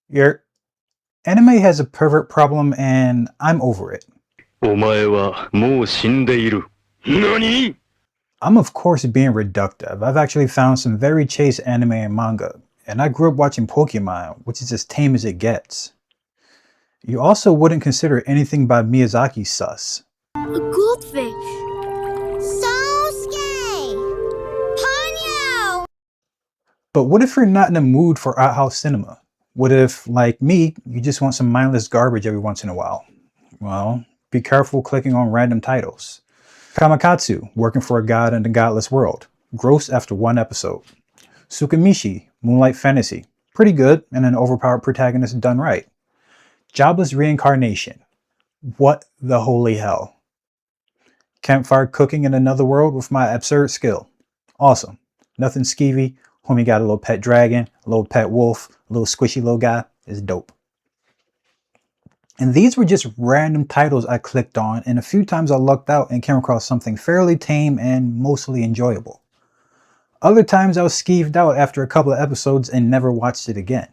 Your anime has a pervert problem and I'm over it. お前はもう死んでいる。何? I'm of course being reductive. I've actually found some very chaste anime and manga, and I grew up watching Pokemon, which is as tame as it gets. You also wouldn't consider anything by Miyazaki sus. A goldfish. Sosuke! Ponyo! But what if you're not in the mood for art house cinema? What if, like me, you just want some mindless garbage every once in a while? Well, be careful clicking on random titles. Kamakatsu, working for a god in a godless world. Gross after one episode. Tsukimishi, Moonlight Fantasy. Pretty good, and an overpowered protagonist done right. Jobless Reincarnation. What the holy hell? Campfire cooking in another world with my absurd skill. Awesome. Nothing skeevy. Homie got a little pet dragon, a little pet wolf, a little squishy little guy. It's dope. And these were just random titles I clicked on, and a few times I lucked out and came across something fairly tame and mostly enjoyable. Other times I was skeeved out after a couple of episodes and never watched it again.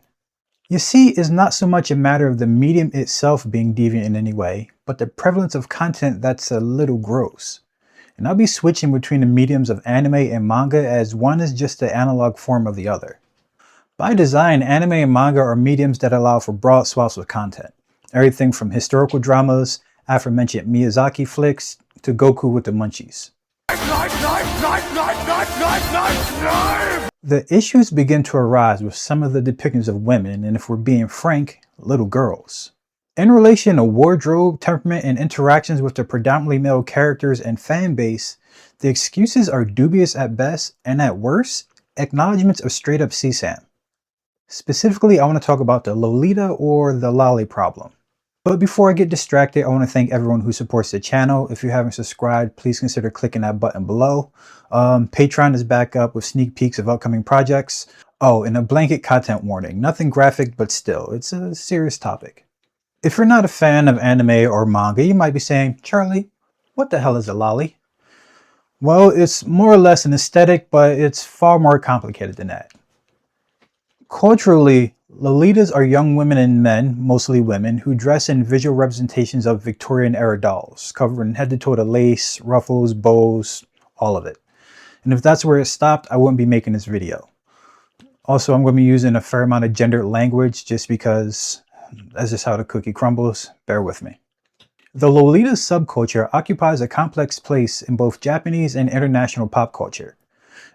You see, it's not so much a matter of the medium itself being deviant in any way, but the prevalence of content that's a little gross. And I'll be switching between the mediums of anime and manga, as one is just the analog form of the other. By design, anime and manga are mediums that allow for broad swaths of content. Everything from historical dramas, aforementioned Miyazaki flicks, to Goku with the munchies. The issues begin to arise with some of the depictions of women, and if we're being frank, little girls. In relation to wardrobe, temperament, and interactions with the predominantly male characters and fan base, the excuses are dubious at best, and at worst, acknowledgements of straight up CSAM. Specifically, I want to talk about the Lolita or the Loli problem. But before I get distracted, I want to thank everyone who supports the channel. If you haven't subscribed, please consider clicking that button below. Patreon is back up with sneak peeks of upcoming projects. Oh, and a blanket content warning. Nothing graphic, but still, it's a serious topic. If you're not a fan of anime or manga, you might be saying, Charlie, what the hell is a loli? Well, it's more or less an aesthetic, but it's far more complicated than that. Culturally, Lolitas are young women and men, mostly women, who dress in visual representations of Victorian-era dolls, covering head to toe to lace, ruffles, bows, all of it. And if that's where it stopped, I wouldn't be making this video. Also, I'm going to be using a fair amount of gendered language just because that's just how the cookie crumbles. Bear with me. The Lolita subculture occupies a complex place in both Japanese and international pop culture.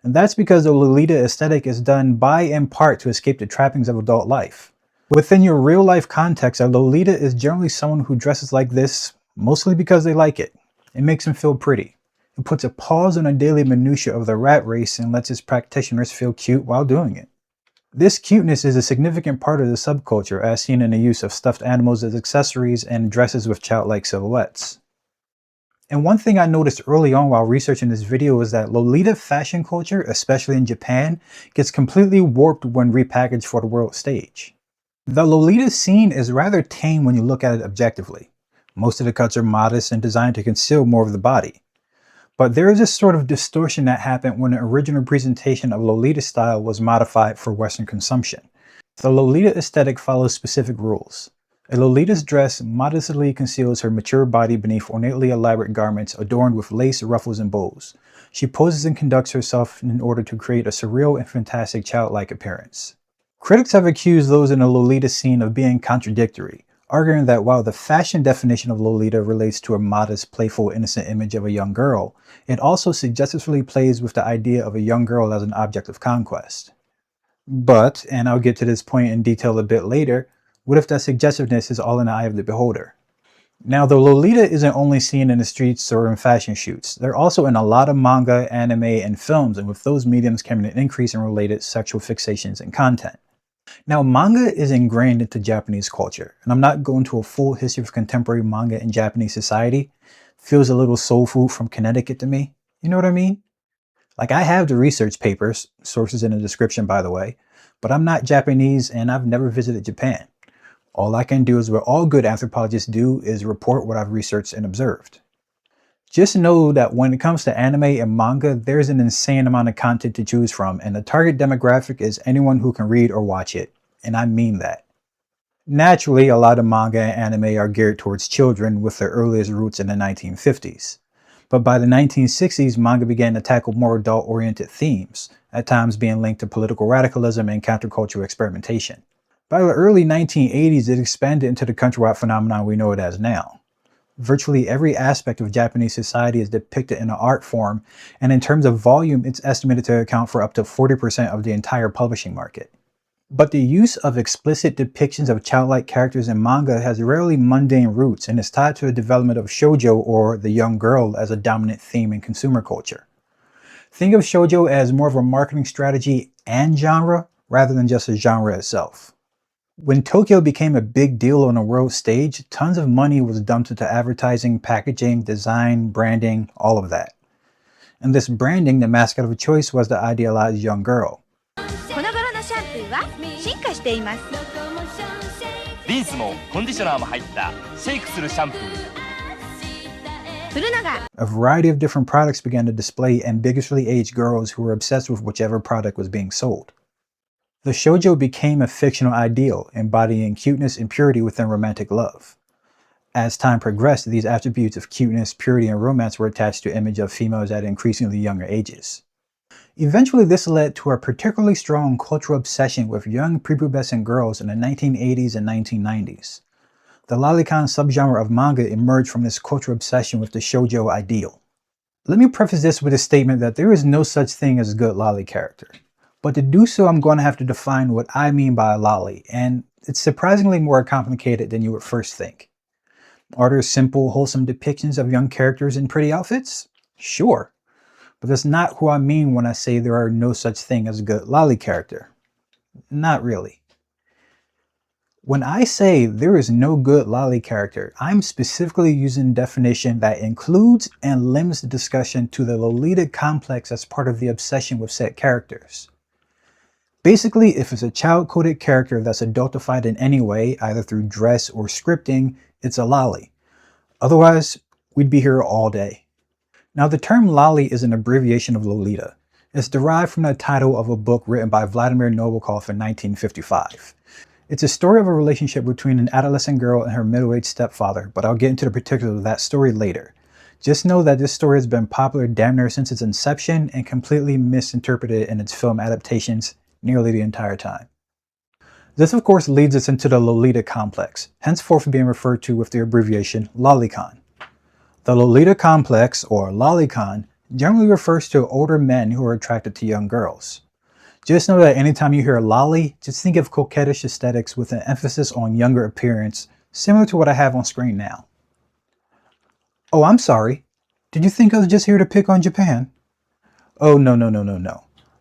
And that's because the Lolita aesthetic is done by and part to escape the trappings of adult life. Within your real life context, a Lolita is generally someone who dresses like this mostly because they like it. It makes them feel pretty. It puts a pause on the daily minutiae of the rat race and lets its practitioners feel cute while doing it. This cuteness is a significant part of the subculture, as seen in the use of stuffed animals as accessories and dresses with childlike silhouettes. And one thing I noticed early on while researching this video is that Lolita fashion culture, especially in Japan, gets completely warped when repackaged for the world stage. The Lolita scene is rather tame when you look at it objectively. Most of the cuts are modest and designed to conceal more of the body. But there is this sort of distortion that happened when the original presentation of Lolita style was modified for Western consumption. The Lolita aesthetic follows specific rules. A Lolita's dress modestly conceals her mature body beneath ornately elaborate garments adorned with lace, ruffles, and bows. She poses and conducts herself in order to create a surreal and fantastic childlike appearance. Critics have accused those in the Lolita scene of being contradictory, arguing that while the fashion definition of Lolita relates to a modest, playful, innocent image of a young girl, it also suggestively plays with the idea of a young girl as an object of conquest. But, and I'll get to this point in detail a bit later, what if that suggestiveness is all in the eye of the beholder? Now, the Lolita isn't only seen in the streets or in fashion shoots. They're also in a lot of manga, anime, and films, and with those mediums came an increase in related sexual fixations and content. Now, manga is ingrained into Japanese culture, and I'm not going to a full history of contemporary manga in Japanese society. Feels a little soul food from Connecticut to me. You know what I mean? Like, I have the research papers, sources in the description by the way, but I'm not Japanese and I've never visited Japan. All I can do is what all good anthropologists do, is report what I've researched and observed. Just know that when it comes to anime and manga, there's an insane amount of content to choose from, and the target demographic is anyone who can read or watch it. And I mean that. Naturally, a lot of manga and anime are geared towards children with their earliest roots in the 1950s. But by the 1960s, manga began to tackle more adult-oriented themes, at times being linked to political radicalism and countercultural experimentation. By the early 1980s, it expanded into the countrywide phenomenon we know it as now. Virtually every aspect of Japanese society is depicted in an art form, and in terms of volume, it's estimated to account for up to 40% of the entire publishing market. But the use of explicit depictions of childlike characters in manga has rarely mundane roots and is tied to the development of shoujo, or the young girl, as a dominant theme in consumer culture. Think of shoujo as more of a marketing strategy and genre, rather than just a genre itself. When Tokyo became a big deal on a world stage, tons of money was dumped into advertising, packaging, design, branding, all of that. In this branding, the mascot of choice was the idealized young girl. この頃のシャンプーは進化しています。リンスもコンディショナーも入ったシェイクするシャンプー。 A variety of different products began to display ambiguously aged girls who were obsessed with whichever product was being sold. The shoujo became a fictional ideal, embodying cuteness and purity within romantic love. As time progressed, these attributes of cuteness, purity, and romance were attached to image of females at increasingly younger ages. Eventually, this led to a particularly strong cultural obsession with young prepubescent girls in the 1980s and 1990s. The Lolicon subgenre of manga emerged from this cultural obsession with the shoujo ideal. Let me preface this with a statement that there is no such thing as a good loli character. But to do so, I'm going to have to define what I mean by a loli, and it's surprisingly more complicated than you would first think. Are there simple, wholesome depictions of young characters in pretty outfits? Sure. But that's not who I mean when I say there are no such thing as a good loli character. Not really. When I say there is no good loli character, I'm specifically using a definition that includes and limits the discussion to the Lolita complex as part of the obsession with said characters. Basically, if it's a child-coded character that's adultified in any way, either through dress or scripting, it's a loli. Otherwise, we'd be here all day. Now, the term loli is an abbreviation of Lolita. It's derived from the title of a book written by Vladimir Nabokov in 1955. It's a story of a relationship between an adolescent girl and her middle-aged stepfather, but I'll get into the particulars of that story later. Just know that this story has been popular damn near since its inception and completely misinterpreted in its film adaptations nearly the entire time. This of course leads us into the Lolita complex, henceforth being referred to with the abbreviation Lolicon. The Lolita complex, or Lolicon, generally refers to older men who are attracted to young girls. Just know that anytime you hear loli, just think of coquettish aesthetics with an emphasis on younger appearance, similar to what I have on screen now. Oh, I'm sorry. Did you think I was just here to pick on Japan? Oh, no.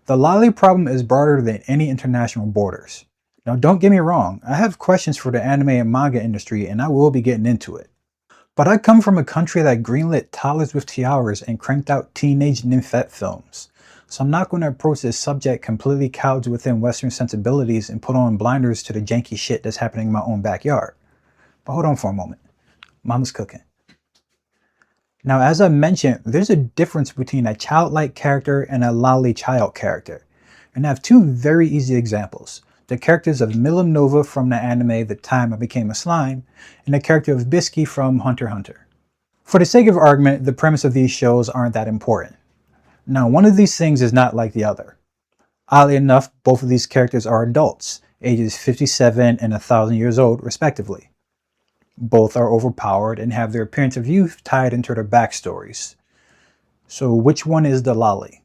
The loli problem is broader than any international borders. Now, don't get me wrong, I have questions for the anime and manga industry, and I will be getting into it. But I come from a country that greenlit toddlers with tiaras and cranked out teenage nymphet films. So I'm not going to approach this subject completely cowed within Western sensibilities and put on blinders to the janky shit that's happening in my own backyard. But hold on for a moment. Mama's cooking. Now, as I mentioned, there's a difference between a childlike character and a loli child character. And I have two very easy examples. The characters of Milim Nova from the anime The Time I Became a Slime, and the character of Bisky from Hunter x Hunter. For the sake of argument, the premise of these shows aren't that important. Now, one of these things is not like the other. Oddly enough, both of these characters are adults, ages 57 and 1,000 years old, respectively. Both are overpowered and have their appearance of youth tied into their backstories. So which one is the loli?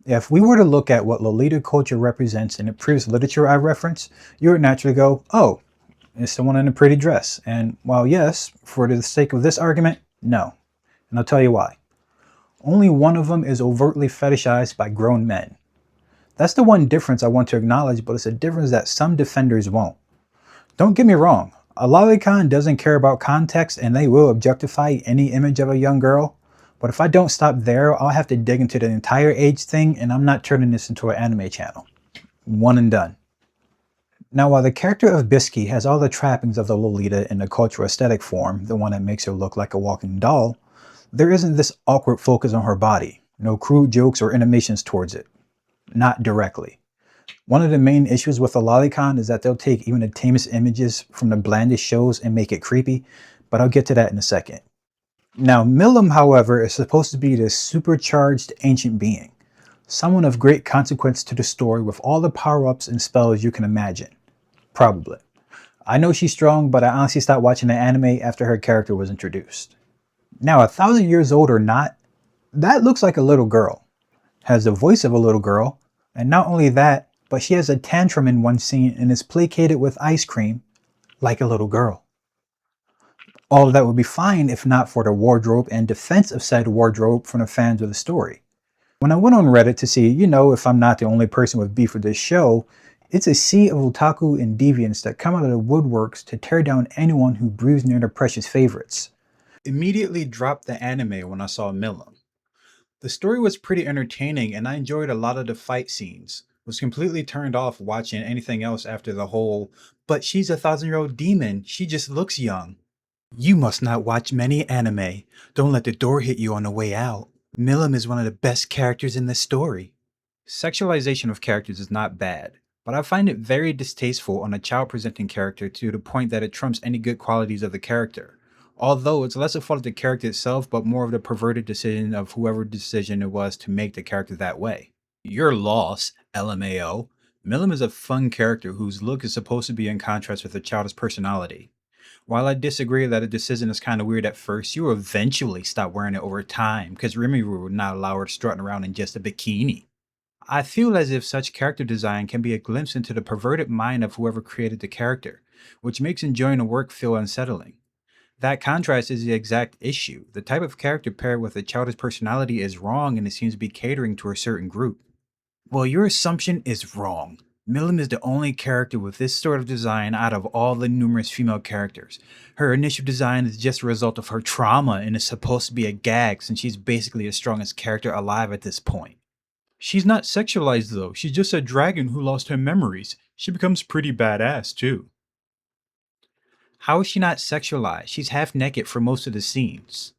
If we were to look at what Lolita culture represents in the previous literature I referenced, you would naturally go, oh, it's someone in a pretty dress. And while yes, for the sake of this argument, no. And I'll tell you why. Only one of them is overtly fetishized by grown men. That's the one difference I want to acknowledge, but it's a difference that some defenders won't. Don't get me wrong, a lolicon doesn't care about context and they will objectify any image of a young girl. But if I don't stop there, I'll have to dig into the entire age thing, and I'm not turning this into an anime channel. One and done. Now, while the character of Bisky has all the trappings of the Lolita in the cultural aesthetic form, the one that makes her look like a walking doll, there isn't this awkward focus on her body. No crude jokes or animations towards it. Not directly. One of the main issues with a Lolicon is that they'll take even the tamest images from the blandest shows and make it creepy, but I'll get to that in a second. Now, Milim, however, is supposed to be this supercharged ancient being, someone of great consequence to the story with all the power-ups and spells you can imagine. Probably. I know she's strong, but I honestly stopped watching the anime after her character was introduced. Now, 1,000 years old or not, that looks like a little girl. Has the voice of a little girl, and not only that, but she has a tantrum in one scene and is placated with ice cream like a little girl. All of that would be fine if not for the wardrobe and defense of said wardrobe from the fans of the story. When I went on Reddit to see, if I'm not the only person with beef with this show, it's a sea of otaku and deviants that come out of the woodworks to tear down anyone who breathes near their precious favorites. Immediately dropped the anime when I saw Milim. The story was pretty entertaining and I enjoyed a lot of the fight scenes. Was completely turned off watching anything else after the whole, but she's a 1,000-year-old demon, she just looks young. You must not watch many anime. Don't let the door hit you on the way out. Milim is one of the best characters in this story. Sexualization of characters is not bad, but I find it very distasteful on a child presenting character to the point that it trumps any good qualities of the character. Although it's less a fault of the character itself, but more of the perverted decision of whoever decision it was to make the character that way. Your loss, LMAO. Milim is a fun character whose look is supposed to be in contrast with a child's personality. While I disagree that a decision is kind of weird at first, you will eventually stop wearing it over time because Rimuru would not allow her strutting around in just a bikini. I feel as if such character design can be a glimpse into the perverted mind of whoever created the character, which makes enjoying the work feel unsettling. That contrast is the exact issue. The type of character paired with a childish personality is wrong and it seems to be catering to a certain group. Well, your assumption is wrong. Milim is the only character with this sort of design out of all the numerous female characters. Her initial design is just a result of her trauma and is supposed to be a gag since she's basically the strongest character alive at this point. She's not sexualized though, she's just a dragon who lost her memories. She becomes pretty badass too. How is she not sexualized? She's half naked for most of the scenes.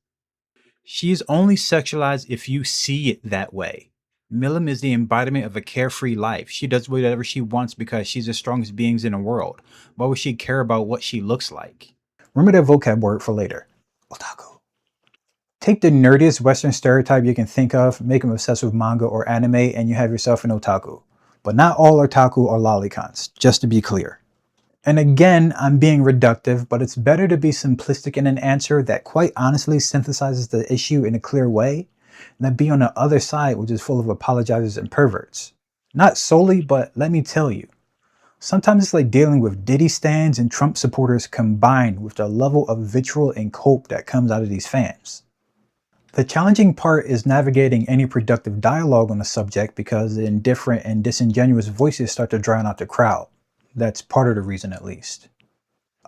She is only sexualized if you see it that way. Milim is the embodiment of a carefree life. She does whatever she wants because she's the strongest beings in the world. Why would she care about what she looks like? Remember that vocab word for later. Otaku. Take the nerdiest Western stereotype you can think of, make them obsessed with manga or anime, and you have yourself an otaku. But not all otaku are lolicons, just to be clear. And again, I'm being reductive, but it's better to be simplistic in an answer that quite honestly synthesizes the issue in a clear way than be on the other side, which is full of apologizers and perverts. Not solely, but let me tell you. Sometimes it's like dealing with Diddy stans and Trump supporters combined with the level of vitriol and cope that comes out of these fans. The challenging part is navigating any productive dialogue on the subject because the indifferent and disingenuous voices start to drown out the crowd. That's part of the reason at least.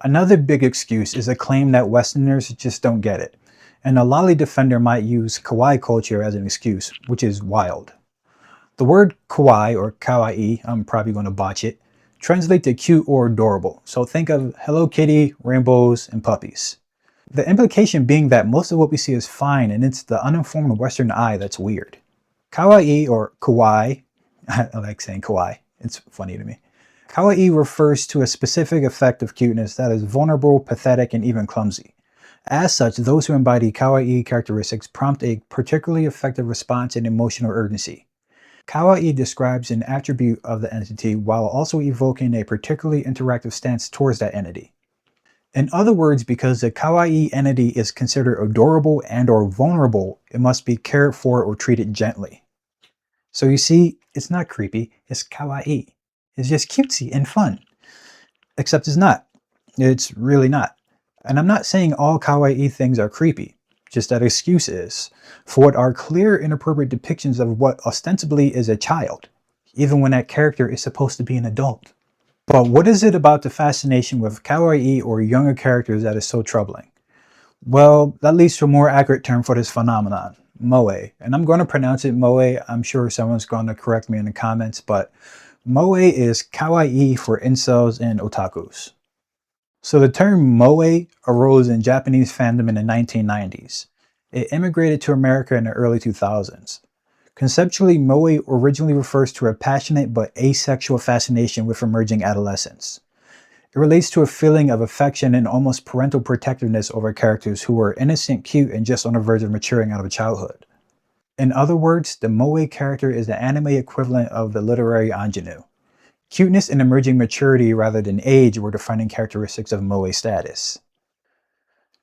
Another big excuse is a claim that Westerners just don't get it. And a lolly defender might use kawaii culture as an excuse, which is wild. The word kawaii or kawaii, I'm probably going to botch it, translates to cute or adorable. So think of Hello Kitty, rainbows, and puppies. The implication being that most of what we see is fine and it's the uninformed Western eye that's weird. Kawaii or kawaii, I like saying kawaii, it's funny to me. Kawaii refers to a specific effect of cuteness that is vulnerable, pathetic, and even clumsy. As such, those who embody kawaii characteristics prompt a particularly effective response and emotional urgency. Kawaii describes an attribute of the entity while also evoking a particularly interactive stance towards that entity. In other words, because the kawaii entity is considered adorable and or vulnerable, it must be cared for or treated gently. So you see, it's not creepy, it's kawaii. It's just cutesy and fun. Except it's not. It's really not. And I'm not saying all kawaii things are creepy, just that excuse is, for what are clear inappropriate depictions of what ostensibly is a child, even when that character is supposed to be an adult. But what is it about the fascination with kawaii or younger characters that is so troubling? Well, that leads to a more accurate term for this phenomenon, moe. And I'm going to pronounce it moe. I'm sure someone's going to correct me in the comments, but moe is kawaii for incels and otakus. So the term moe arose in Japanese fandom in the 1990s. It immigrated to America in the early 2000s. Conceptually, moe originally refers to a passionate but asexual fascination with emerging adolescents. It relates to a feeling of affection and almost parental protectiveness over characters who are innocent, cute, and just on the verge of maturing out of childhood. In other words, the moe character is the anime equivalent of the literary ingenue. Cuteness and emerging maturity rather than age were defining characteristics of moe status.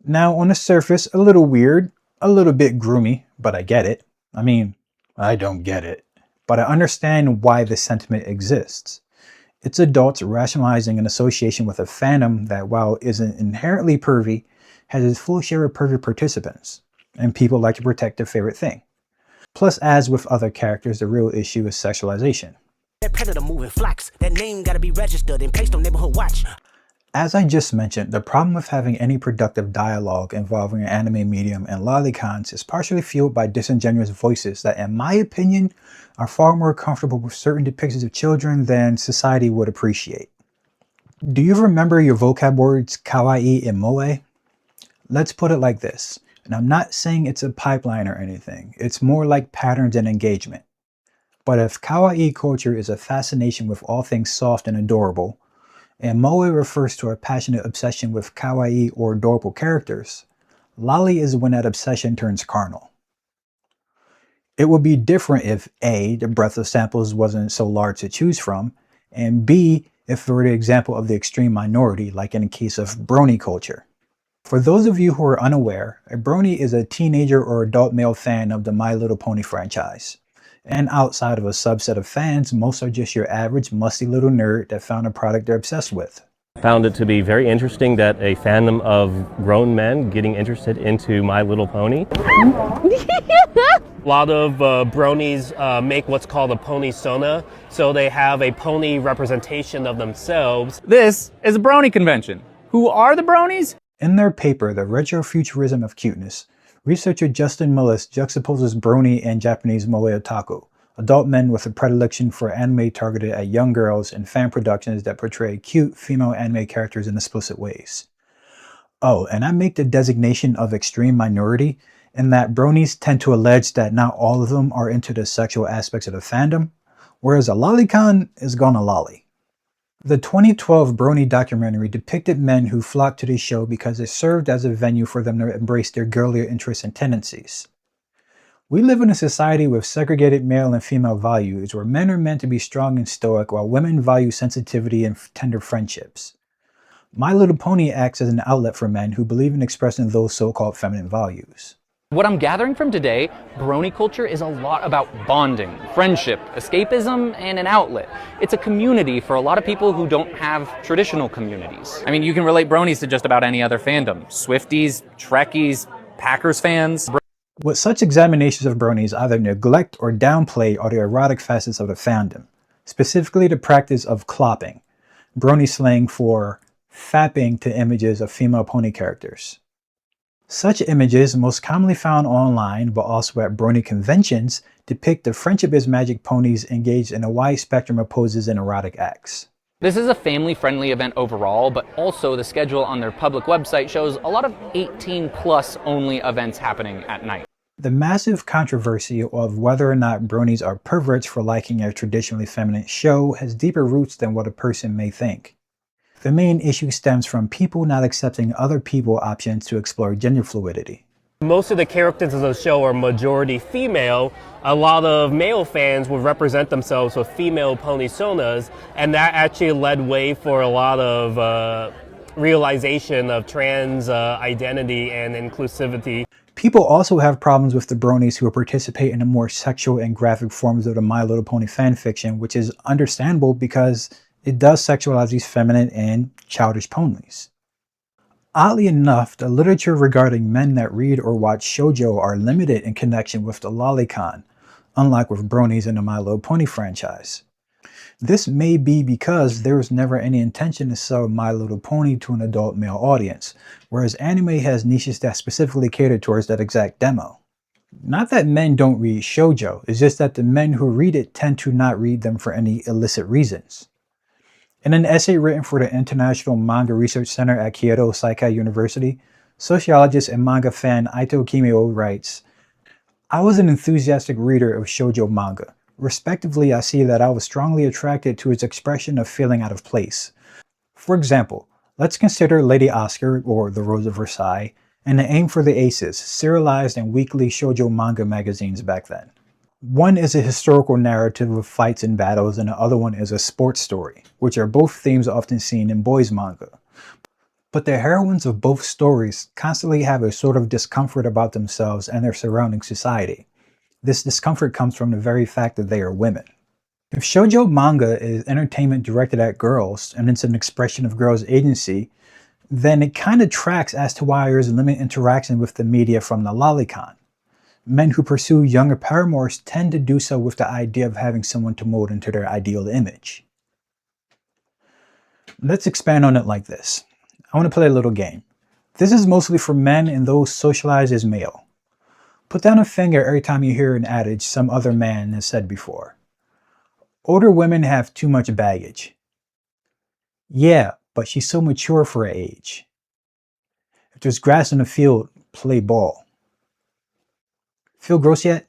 Now, on the surface, a little weird, a little bit groomy, but I get it. I mean, I don't get it, but I understand why this sentiment exists. It's adults rationalizing an association with a fandom that, while isn't inherently pervy, has its full share of pervy participants, and people like to protect their favorite thing. Plus, as with other characters, the real issue is sexualization. That predator moving flocks, that name gotta be registered and placed on neighborhood watch. As I just mentioned, the problem with having any productive dialogue involving an anime medium and lolicons is partially fueled by disingenuous voices that, in my opinion, are far more comfortable with certain depictions of children than society would appreciate. Do you remember your vocab words kawaii and moe? Let's put it like this, and I'm not saying it's a pipeline or anything, it's more like patterns and engagement. But if kawaii culture is a fascination with all things soft and adorable, and moe refers to a passionate obsession with kawaii or adorable characters, loli is when that obsession turns carnal. It would be different if A, the breadth of samples wasn't so large to choose from, and B, if it were the example of the extreme minority, like in the case of brony culture. For those of you who are unaware, a brony is a teenager or adult male fan of the My Little Pony franchise. And outside of a subset of fans, most are just your average musty little nerd that found a product they're obsessed with. Found it to be very interesting that a fandom of grown men getting interested into My Little Pony. A lot of bronies make what's called a pony sona, so they have a pony representation of themselves. This is a brony convention. Who are the bronies? In their paper, The Retrofuturism of Cuteness, researcher Justin Millis juxtaposes brony and Japanese moe otaku, adult men with a predilection for anime targeted at young girls and fan productions that portray cute female anime characters in explicit ways. Oh, and I make the designation of extreme minority in that bronies tend to allege that not all of them are into the sexual aspects of the fandom, whereas a lolicon is gonna lolly. The 2012 Brony documentary depicted men who flocked to the show because it served as a venue for them to embrace their girlier interests and tendencies. We live in a society with segregated male and female values where men are meant to be strong and stoic while women value sensitivity and tender friendships. My Little Pony acts as an outlet for men who believe in expressing those so-called feminine values. What I'm gathering from today, brony culture is a lot about bonding, friendship, escapism, and an outlet. It's a community for a lot of people who don't have traditional communities. I mean, you can relate bronies to just about any other fandom. Swifties, Trekkies, Packers fans. What such examinations of bronies either neglect or downplay are the erotic facets of the fandom, specifically the practice of clopping, brony slang for fapping to images of female pony characters. Such images, most commonly found online but also at brony conventions, depict the friendship as magic ponies engaged in a wide spectrum of poses and erotic acts. This is a family-friendly event overall, but also the schedule on their public website shows a lot of 18+ only events happening at night. The massive controversy of whether or not bronies are perverts for liking a traditionally feminine show has deeper roots than what a person may think. The main issue stems from people not accepting other people options to explore gender fluidity. Most of the characters of the show are majority female. A lot of male fans would represent themselves with female pony sonas, and that actually led way for a lot of realization of trans identity and inclusivity. People also have problems with the bronies who participate in the more sexual and graphic forms of the My Little Pony fanfiction, which is understandable because it does sexualize these feminine and childish ponies. Oddly enough, the literature regarding men that read or watch shoujo are limited in connection with the lolicon, unlike with bronies in the My Little Pony franchise. This may be because there was never any intention to sell My Little Pony to an adult male audience, whereas anime has niches that specifically cater towards that exact demo. Not that men don't read shoujo, it's just that the men who read it tend to not read them for any illicit reasons. In an essay written for the International Manga Research Center at Kyoto Seikai University, sociologist and manga fan Ito Kimio writes, I was an enthusiastic reader of shoujo manga. Respectively, I see that I was strongly attracted to its expression of feeling out of place. For example, let's consider Lady Oscar, or The Rose of Versailles, and The Aim for the Aces, serialized in weekly shoujo manga magazines back then. One is a historical narrative of fights and battles, and the other one is a sports story, which are both themes often seen in boys manga. But the heroines of both stories constantly have a sort of discomfort about themselves and their surrounding society. This discomfort comes from the very fact that they are women. If shoujo manga is entertainment directed at girls, and it's an expression of girls' agency, then it kind of tracks as to why there's limited interaction with the media from the Lolicon. Men who pursue younger paramours tend to do so with the idea of having someone to mold into their ideal image. Let's expand on it like this. I want to play a little game. This is mostly for men and those socialized as male. Put down a finger every time you hear an adage some other man has said before. Older women have too much baggage. Yeah, but she's so mature for her age. If there's grass in the field, play ball. Feel gross yet?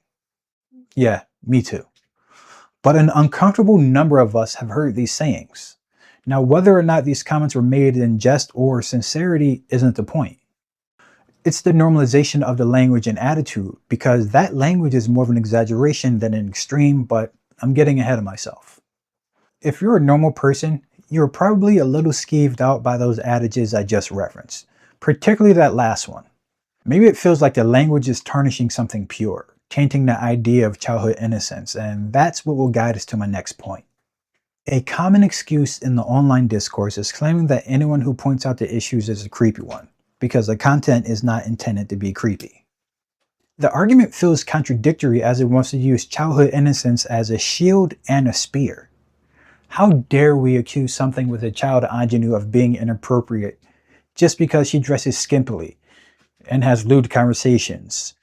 Yeah, me too. But an uncomfortable number of us have heard these sayings. Now, whether or not these comments were made in jest or sincerity isn't the point. It's the normalization of the language and attitude, because that language is more of an exaggeration than an extreme, but I'm getting ahead of myself. If you're a normal person, you're probably a little skeeved out by those adages I just referenced, particularly that last one. Maybe it feels like the language is tarnishing something pure, tainting the idea of childhood innocence, and that's what will guide us to my next point. A common excuse in the online discourse is claiming that anyone who points out the issues is a creepy one, because the content is not intended to be creepy. The argument feels contradictory as it wants to use childhood innocence as a shield and a spear. How dare we accuse something with a child ingenue of being inappropriate just because she dresses skimpily and has lewd conversations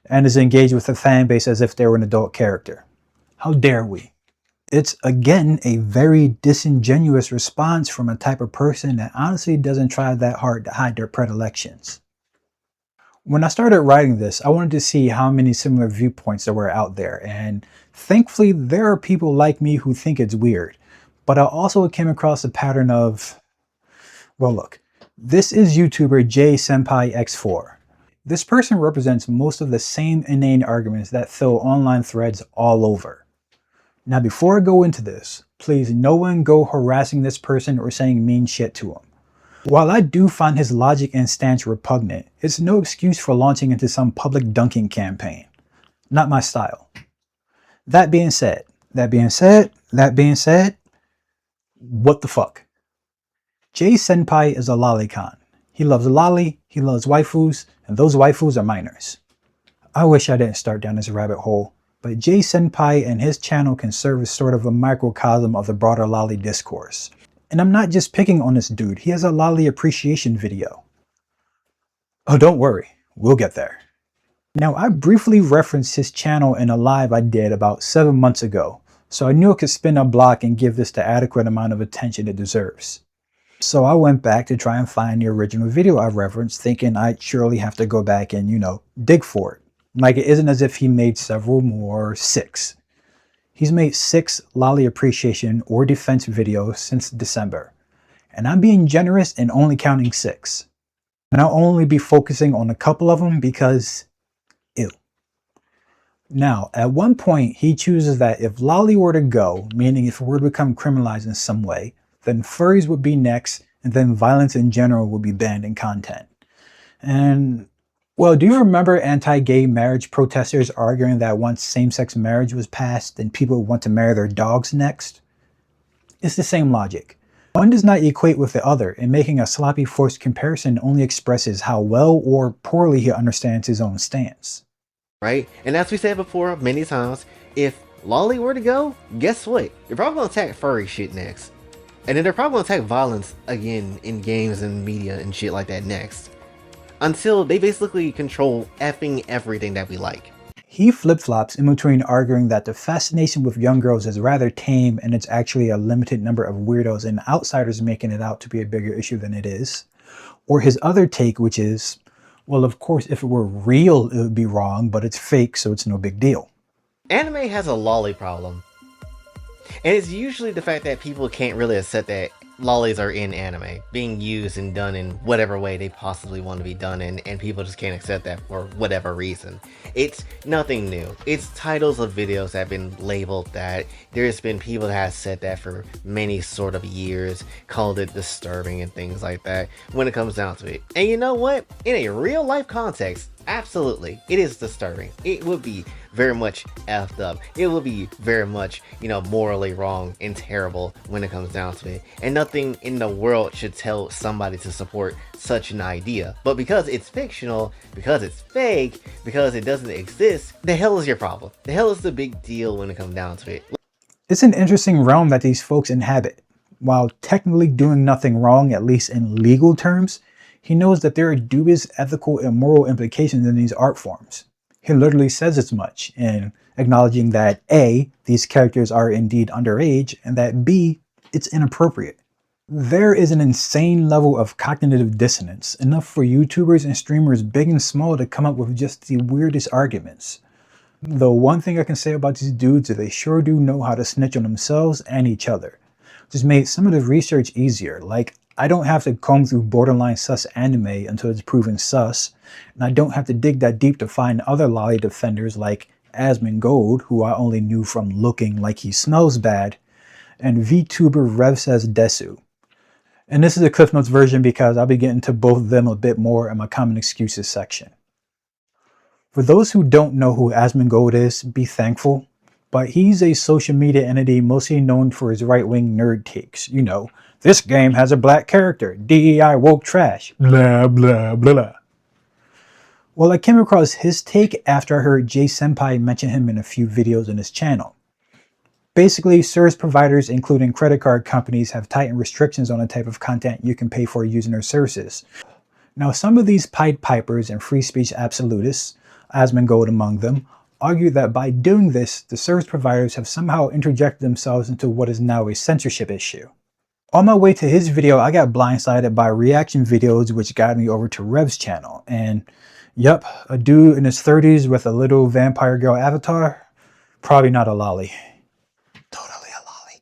and is engaged with the fan base as if they were an adult character? How dare we? It's again a very disingenuous response from a type of person that honestly doesn't try that hard to hide their predilections. When I started writing this, I wanted to see how many similar viewpoints there were out there, and thankfully there are people like me who think it's weird. But I also came across a pattern of, well look, this is YouTuber JSenpaiX4. This person represents most of the same inane arguments that fill online threads all over. Now before I go into this, please no one go harassing this person or saying mean shit to him. While I do find his logic and stance repugnant, it's no excuse for launching into some public dunking campaign. Not my style. That being said, what the fuck? J-Senpai is a lolicon. He loves loli, he loves waifus, and those waifus are minors. I wish I didn't start down this rabbit hole, but J-Senpai and his channel can serve as sort of a microcosm of the broader loli discourse. And I'm not just picking on this dude, he has a loli appreciation video. Oh, don't worry, we'll get there. Now, I briefly referenced his channel in a live I did about 7 months ago, so I knew I could spin a block and give this the adequate amount of attention it deserves. So I went back to try and find the original video I referenced, thinking I'd surely have to go back and, dig for it. Like it isn't as if he made several more, 6. He's made 6 loli appreciation or defense videos since December, and I'm being generous and only counting 6. And I'll only be focusing on a couple of them because, ew. Now, at one point he chooses that if loli were to go, meaning if it were to become criminalized in some way, then furries would be next, and then violence in general would be banned in content. And well, do you remember anti-gay marriage protesters arguing that once same-sex marriage was passed, then people would want to marry their dogs next? It's the same logic. One does not equate with the other, and making a sloppy forced comparison only expresses how well or poorly he understands his own stance. Right? And as we said before many times, if loli were to go, guess what? They're probably going to attack furry shit next. And then they're probably going to attack violence again in games and media and shit like that next. Until they basically control effing everything that we like. He flip-flops in between arguing that the fascination with young girls is rather tame and it's actually a limited number of weirdos and outsiders making it out to be a bigger issue than it is. Or his other take, which is, Well, of course, if it were real, it would be wrong, but it's fake, so it's no big deal. Anime has a lolly problem. And it's usually the fact that people can't really accept that lollies are in anime, being used and done in whatever way they possibly want to be done in, and people just can't accept that for whatever reason. It's nothing new. It's titles of videos that have been labeled that. There's been people that have said that for many sort of years, called it disturbing and things like that when it comes down to it. And you know what? In a real life context, absolutely, it is disturbing. It would be very much effed up. It would be very much, morally wrong and terrible when it comes down to it. And nothing in the world should tell somebody to support such an idea. But because it's fictional, because it's fake, because it doesn't exist, the hell is your problem? The hell is the big deal when it comes down to it? It's an interesting realm that these folks inhabit. While technically doing nothing wrong, at least in legal terms, he knows that there are dubious ethical and moral implications in these art forms. He literally says as much in acknowledging that A, these characters are indeed underage, and that B, it's inappropriate. There is an insane level of cognitive dissonance, enough for YouTubers and streamers big and small to come up with just the weirdest arguments. The one thing I can say about these dudes is they sure do know how to snitch on themselves and each other. Just made some of the research easier, like I don't have to comb through borderline sus anime until it's proven sus, and I don't have to dig that deep to find other lolly defenders like Asmongold, who I only knew from looking like he smells bad, and VTuber Rev Says Desu. And this is a Cliff Notes version because I'll be getting to both of them a bit more in my common excuses section. For those who don't know who Asmongold is, be thankful, but he's a social media entity mostly known for his right-wing nerd takes. This game has a black character, DEI woke trash, blah blah blah blah. Well, I came across his take after I heard J Senpai mention him in a few videos on his channel. Basically, service providers, including credit card companies, have tightened restrictions on the type of content you can pay for using their services. Now, some of these Pied Pipers and free speech absolutists, Asmongold among them, argue that by doing this, the service providers have somehow interjected themselves into what is now a censorship issue. On my way to his video, I got blindsided by reaction videos which guided me over to Rev's channel, and yep, a dude in his 30s with a little vampire girl avatar, probably not a lolly. Totally a lolly.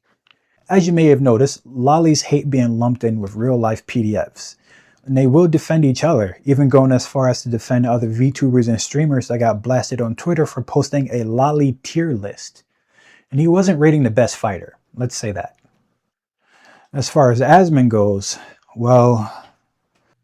As you may have noticed, lollies hate being lumped in with real life PDFs, and they will defend each other, even going as far as to defend other VTubers and streamers that got blasted on Twitter for posting a lolly tier list. And he wasn't rating the best fighter, let's say that. As far as Asmon goes, well,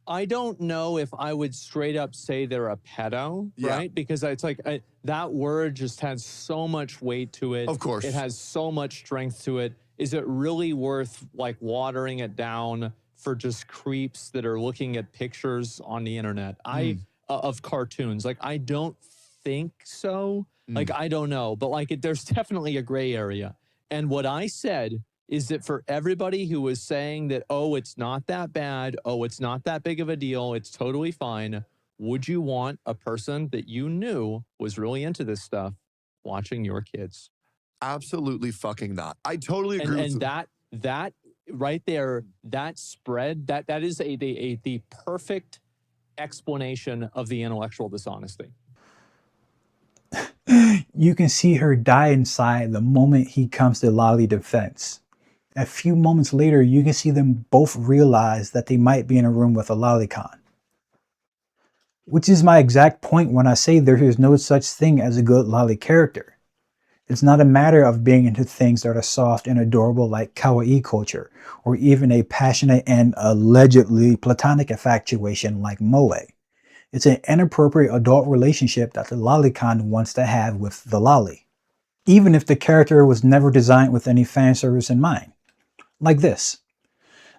I don't know if I would straight up say they're a pedo, right? Because it's like that word just has so much weight to it. Of course. It has so much strength to it. Is it really worth like watering it down for just creeps that are looking at pictures on the internet? Of cartoons. Like, I don't think so. Like, I don't know. But like, there's definitely a gray area. And what I said is that for everybody who was saying that, oh, it's not that bad, oh, it's not that big of a deal, it's totally fine, would you want a person that you knew was really into this stuff watching your kids? Absolutely fucking not. I totally agree with you. And that right there, that spread, that is the perfect explanation of the intellectual dishonesty. You can see her die inside the moment he comes to lolly defense. A few moments later, you can see them both realize that they might be in a room with a lolicon. Which is my exact point when I say there is no such thing as a good lolly character. It's not a matter of being into things that are soft and adorable like kawaii culture, or even a passionate and allegedly platonic infatuation like moe. It's an inappropriate adult relationship that the lolicon wants to have with the lolly, even if the character was never designed with any fan service in mind. Like this.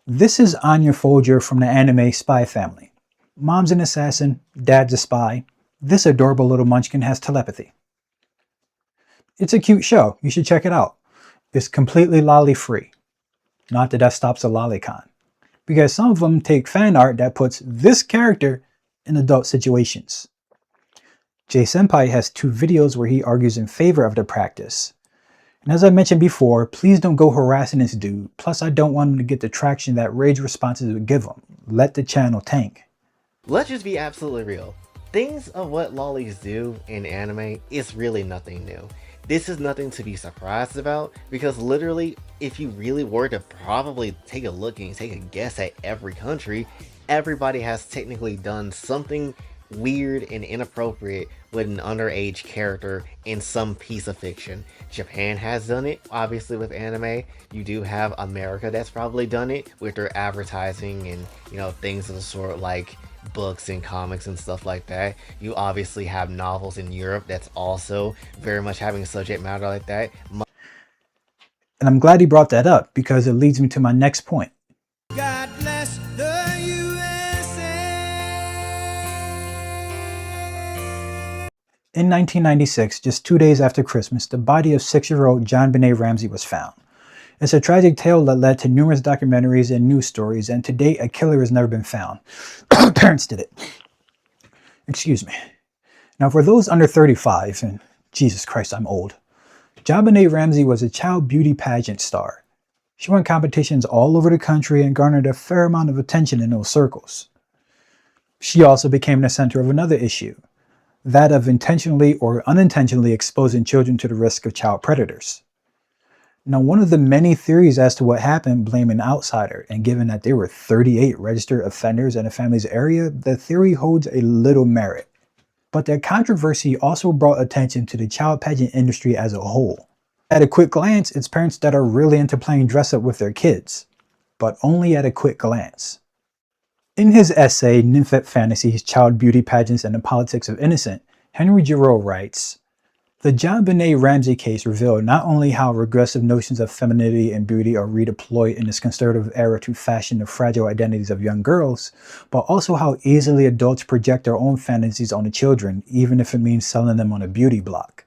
This is Anya Folger from the anime Spy Family. Mom's an assassin, dad's a spy. This adorable little munchkin has telepathy. It's a cute show, you should check it out. It's completely lolly free. Not that stops a lolicon, because some of them take fan art that puts this character in adult situations. J Senpai has 2 videos where he argues in favor of the practice. And as I mentioned before, please don't go harassing this dude, plus I don't want him to get the traction that rage responses would give him. Let the channel tank. Let's just be absolutely real. Things of what lolis do in anime is really nothing new. This is nothing to be surprised about, because literally, if you really were to probably take a look and take a guess at every country, everybody has technically done something weird and inappropriate with an underage character in some piece of fiction. Japan has done it, obviously, with anime. You do have America that's probably done it with their advertising and, things of the sort, like books and comics and stuff like that. You obviously have novels in Europe that's also very much having a subject matter like that. And I'm glad he brought that up, because it leads me to my next point. God bless the USA. In 1996, just 2 days after Christmas, the body of 6-year-old JonBenet Ramsey was found. It's a tragic tale that led to numerous documentaries and news stories, and to date, a killer has never been found. Parents did it. Excuse me. Now, for those under 35, and Jesus Christ, I'm old, JonBenet Ramsey was a child beauty pageant star. She won competitions all over the country and garnered a fair amount of attention in those circles. She also became the center of another issue, that of intentionally or unintentionally exposing children to the risk of child predators. Now, one of the many theories as to what happened blame an outsider, and given that there were 38 registered offenders in the family's area, the theory holds a little merit. But the controversy also brought attention to the child pageant industry as a whole. At a quick glance, it's parents that are really into playing dress up with their kids, but only at a quick glance. In his essay, Nymphet Fantasies, Child Beauty Pageants and the Politics of Innocence, Henry Giroux writes, "The JonBenet Ramsey case revealed not only how regressive notions of femininity and beauty are redeployed in this conservative era to fashion the fragile identities of young girls, but also how easily adults project their own fantasies on the children, even if it means selling them on a beauty block."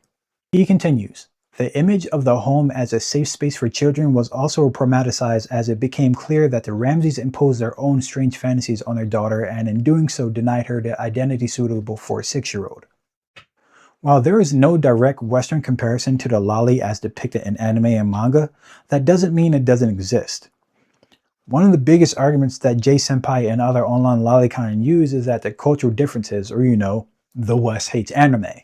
He continues, "The image of the home as a safe space for children was also problematicized as it became clear that the Ramseys imposed their own strange fantasies on their daughter, and in doing so denied her the identity suitable for a 6-year-old. While there is no direct Western comparison to the loli as depicted in anime and manga, that doesn't mean it doesn't exist. One of the biggest arguments that J-Senpai and other online Lolicons use is that the cultural differences, or the West hates anime.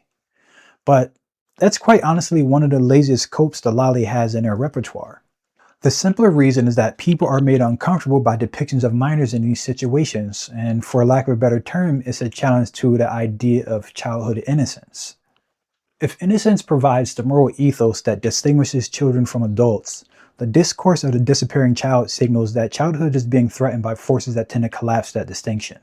But that's quite honestly one of the laziest copes the loli has in their repertoire. The simpler reason is that people are made uncomfortable by depictions of minors in these situations, and for lack of a better term, it's a challenge to the idea of childhood innocence. If innocence provides the moral ethos that distinguishes children from adults, the discourse of the disappearing child signals that childhood is being threatened by forces that tend to collapse that distinction.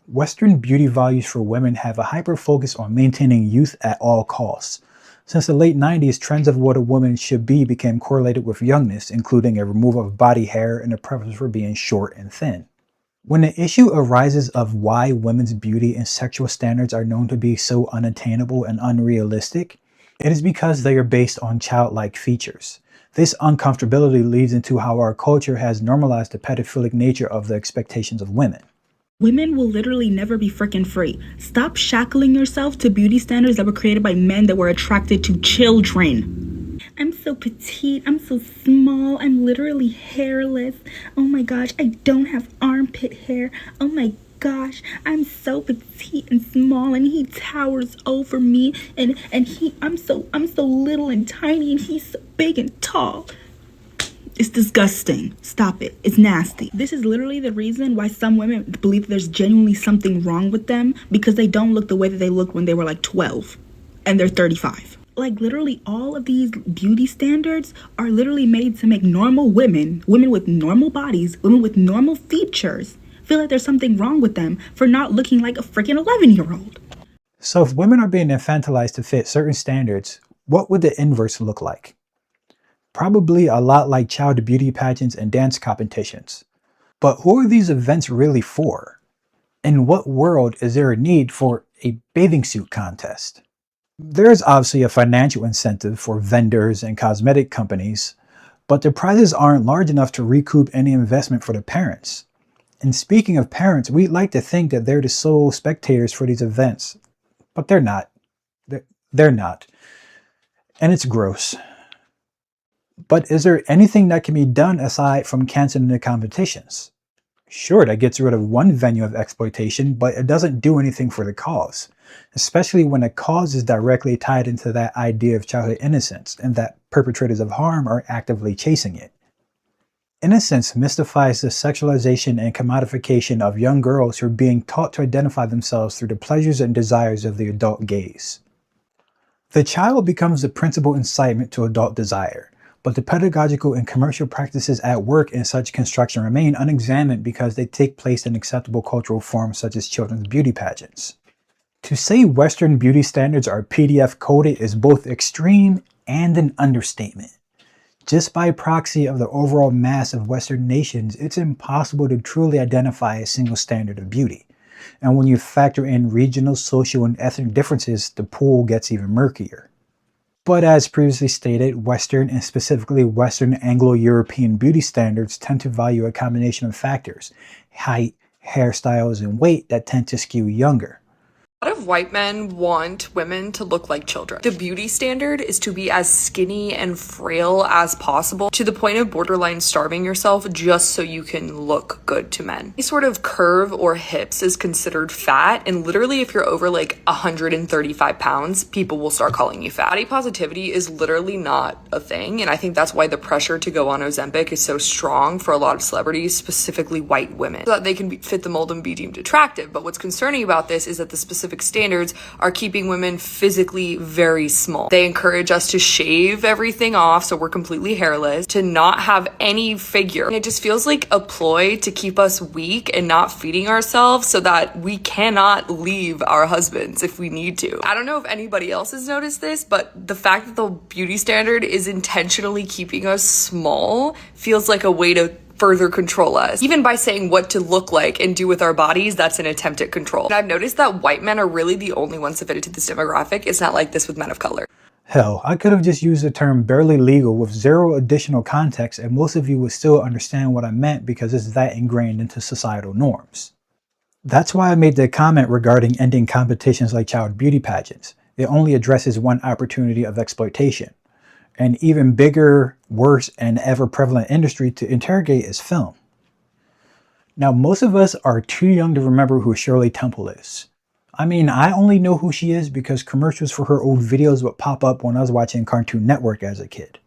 Western beauty values for women have a hyper-focus on maintaining youth at all costs. Since the late 90s, trends of what a woman should be became correlated with youngness, including a removal of body hair and a preference for being short and thin. When the issue arises of why women's beauty and sexual standards are known to be so unattainable and unrealistic, it is because they are based on childlike features. This uncomfortability leads into how our culture has normalized the pedophilic nature of the expectations of women. Women will literally never be freaking free. Stop shackling yourself to beauty standards that were created by men that were attracted to children. I'm so petite, I'm so small, I'm literally hairless. Oh my gosh, I don't have armpit hair. Oh my gosh, I'm so petite and small and he towers over me and I'm so little and tiny and he's so big and tall. It's disgusting. Stop it. It's nasty. This is literally the reason why some women believe there's genuinely something wrong with them, because they don't look the way that they looked when they were like 12 and they're 35. Like literally all of these beauty standards are literally made to make normal women with normal bodies, women with normal features, feel like there's something wrong with them for not looking like a freaking 11-year-old. So if women are being infantilized to fit certain standards, what would the inverse look like? Probably a lot like child beauty pageants and dance competitions. But who are these events really for? In what world is there a need for a bathing suit contest? There is obviously a financial incentive for vendors and cosmetic companies, but the prizes aren't large enough to recoup any investment for the parents. And speaking of parents, we'd like to think that they're the sole spectators for these events, but they're not. They're not. And it's gross. But is there anything that can be done aside from canceling the competitions? Sure, that gets rid of one venue of exploitation, but it doesn't do anything for the cause, especially when the cause is directly tied into that idea of childhood innocence and that perpetrators of harm are actively chasing it. Innocence mystifies the sexualization and commodification of young girls who are being taught to identify themselves through the pleasures and desires of the adult gaze. The child becomes the principal incitement to adult desire, but the pedagogical and commercial practices at work in such construction remain unexamined because they take place in acceptable cultural forms such as children's beauty pageants. To say Western beauty standards are PDF coded is both extreme and an understatement. Just by proxy of the overall mass of Western nations, it's impossible to truly identify a single standard of beauty. And when you factor in regional, social, and ethnic differences, the pool gets even murkier. But as previously stated, Western and specifically Western Anglo-European beauty standards tend to value a combination of factors: height, hairstyles, and weight that tend to skew younger. A lot of white men want women to look like children. The beauty standard is to be as skinny and frail as possible, to the point of borderline starving yourself just so you can look good to men. Any sort of curve or hips is considered fat, and literally if you're over like 135 pounds, people will start calling you fat. Body positivity is literally not a thing, and I think that's why the pressure to go on Ozempic is so strong for a lot of celebrities, specifically white women, so that they can fit the mold and be deemed attractive. But what's concerning about this is that the specific standards are keeping women physically very small. They encourage us to shave everything off so we're completely hairless, to not have any figure. And it just feels like a ploy to keep us weak and not feeding ourselves so that we cannot leave our husbands if we need to. I don't know if anybody else has noticed this, but the fact that the beauty standard is intentionally keeping us small feels like a way to further control us. Even by saying what to look like and do with our bodies, that's an attempt at control. And I've noticed that white men are really the only ones fitted to this demographic. It's not like this with men of color. Hell, I could have just used the term barely legal with zero additional context and most of you would still understand what I meant because it's that ingrained into societal norms. That's why I made the comment regarding ending competitions like child beauty pageants. It only addresses one opportunity of exploitation. An even bigger, worse, and ever-prevalent industry to interrogate is film. Now, most of us are too young to remember who Shirley Temple is. I mean, I only know who she is because commercials for her old videos would pop up when I was watching Cartoon Network as a kid.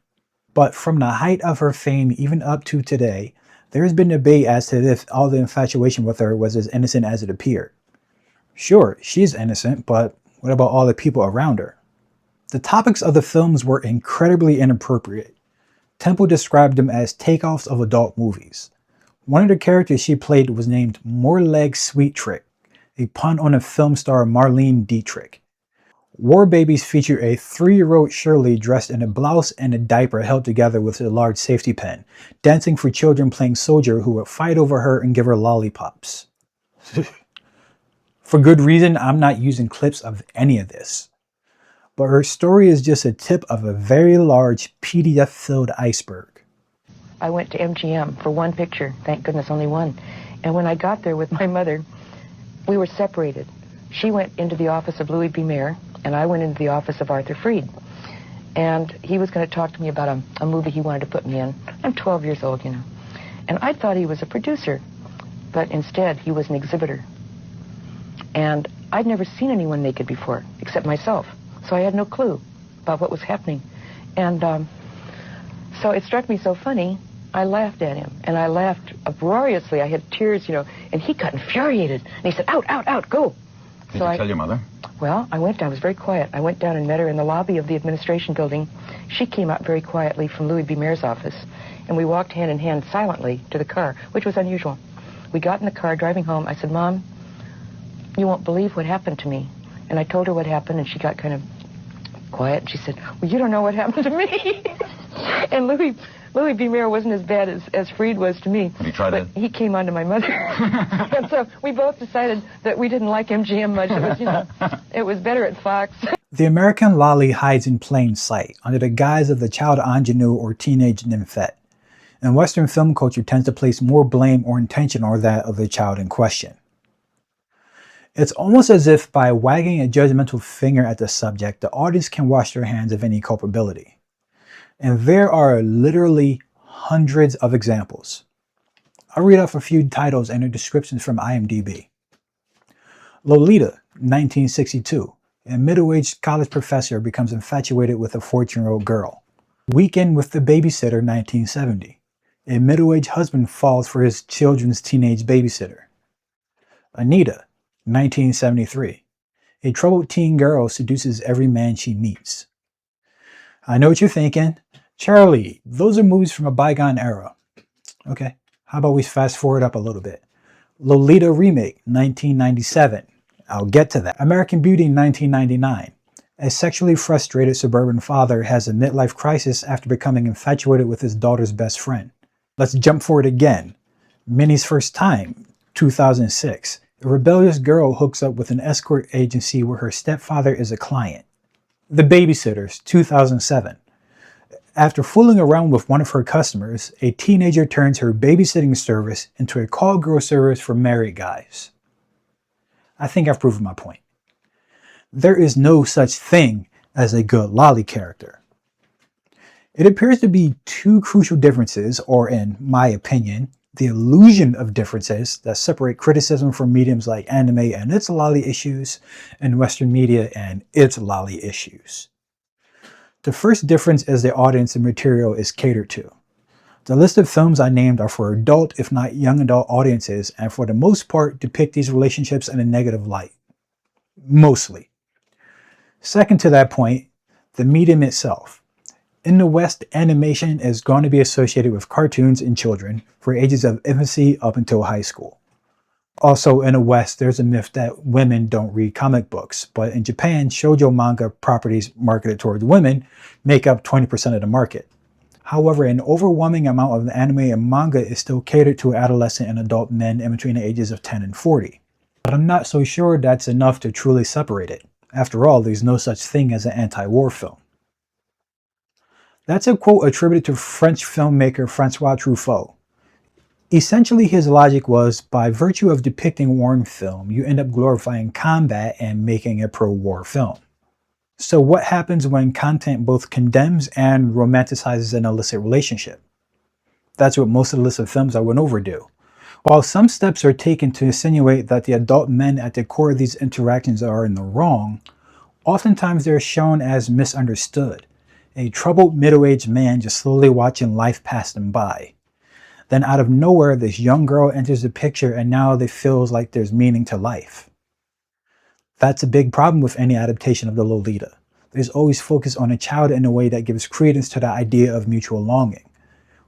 But from the height of her fame even up to today, there has been debate as to if all the infatuation with her was as innocent as it appeared. Sure, she's innocent, but what about all the people around her? The topics of the films were incredibly inappropriate. Temple described them as takeoffs of adult movies. One of the characters she played was named More Legs Sweet Trick, a pun on a film star Marlene Dietrich. War Babies featured a 3-year-old Shirley dressed in a blouse and a diaper held together with a large safety pin, dancing for children playing soldier who would fight over her and give her lollipops. For good reason, I'm not using clips of any of this. But her story is just a tip of a very large PDF-filled iceberg. I went to MGM for one picture, thank goodness only one. And when I got there with my mother, we were separated. She went into the office of Louis B. Mayer, and I went into the office of Arthur Freed. And he was going to talk to me about a movie he wanted to put me in. I'm 12 years old, you know. And I thought he was a producer, but instead he was an exhibitor. And I'd never seen anyone naked before, except myself. So I had no clue about what was happening. And so it struck me so funny, I laughed at him. And I laughed uproariously. I had tears, you know, and he got infuriated. And he said, out, out, out, go. Did you tell your mother? Well, I was very quiet. I went down and met her in the lobby of the administration building. She came out very quietly from Louis B. Mayer's office. And we walked hand in hand silently to the car, which was unusual. We got in the car driving home. I said, Mom, you won't believe what happened to me. And I told her what happened, and she got kind of quiet, and she said, well, you don't know what happened to me. And Louis B. Mayer wasn't as bad as Freed was to me. He tried but he came on to my mother. And so we both decided that we didn't like MGM much. It was, you know, it was better at Fox. The American Loli hides in plain sight, under the guise of the child ingenue or teenage nymphet. And Western film culture tends to place more blame or intention on that of the child in question. It's almost as if by wagging a judgmental finger at the subject, the audience can wash their hands of any culpability. And there are literally hundreds of examples. I'll read off a few titles and their descriptions from IMDb. Lolita, 1962. A middle-aged college professor becomes infatuated with a 14-year-old girl. Weekend with the Babysitter, 1970. A middle-aged husband falls for his children's teenage babysitter. Anita, 1973. A troubled teen girl seduces every man she meets. I know what you're thinking. Charlie, those are movies from a bygone era. Okay, how about we fast forward up a little bit. Lolita Remake, 1997. I'll get to that. American Beauty, 1999. A sexually frustrated suburban father has a midlife crisis after becoming infatuated with his daughter's best friend. Let's jump forward again. Minnie's First Time, 2006. A rebellious girl hooks up with an escort agency where her stepfather is a client. The Babysitters, 2007. After fooling around with one of her customers, a teenager turns her babysitting service into a call girl service for married guys. I think I've proven my point. There is no such thing as a good Loli character. It appears to be two crucial differences, or in my opinion, the illusion of differences that separate criticism from mediums like anime and its Loli issues, and Western media and its Loli issues. The first difference is the audience and material is catered to. The list of films I named are for adult, if not young adult audiences, and for the most part depict these relationships in a negative light. Mostly. Second to that point, the medium itself. In the West, animation is going to be associated with cartoons and children for ages of infancy up until high school. Also in the West, there's a myth that women don't read comic books, but in Japan, shoujo manga properties marketed towards women make up 20% of the market. However, an overwhelming amount of the anime and manga is still catered to adolescent and adult men in between the ages of 10 and 40. But I'm not so sure that's enough to truly separate it. After all, there's no such thing as an anti-war film. That's a quote attributed to French filmmaker Francois Truffaut. Essentially, his logic was, by virtue of depicting war in film, you end up glorifying combat and making a pro-war film. So what happens when content both condemns and romanticizes an illicit relationship? That's what most illicit films I went over do. While some steps are taken to insinuate that the adult men at the core of these interactions are in the wrong, oftentimes they're shown as misunderstood. A troubled middle-aged man just slowly watching life pass them by. Then out of nowhere, this young girl enters the picture and now it feels like there's meaning to life. That's a big problem with any adaptation of the Lolita. There's always focus on a child in a way that gives credence to the idea of mutual longing,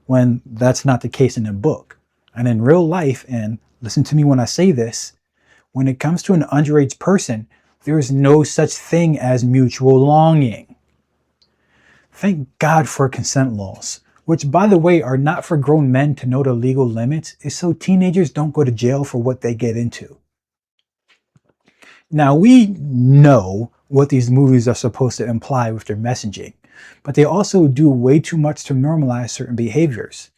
when that's not the case in the book. And in real life, and listen to me when I say this, when it comes to an underage person, there is no such thing as mutual longing. Thank God for consent laws, which by the way are not for grown men to know the legal limits, it's so teenagers don't go to jail for what they get into. Now we know what these movies are supposed to imply with their messaging, but they also do way too much to normalize certain behaviors.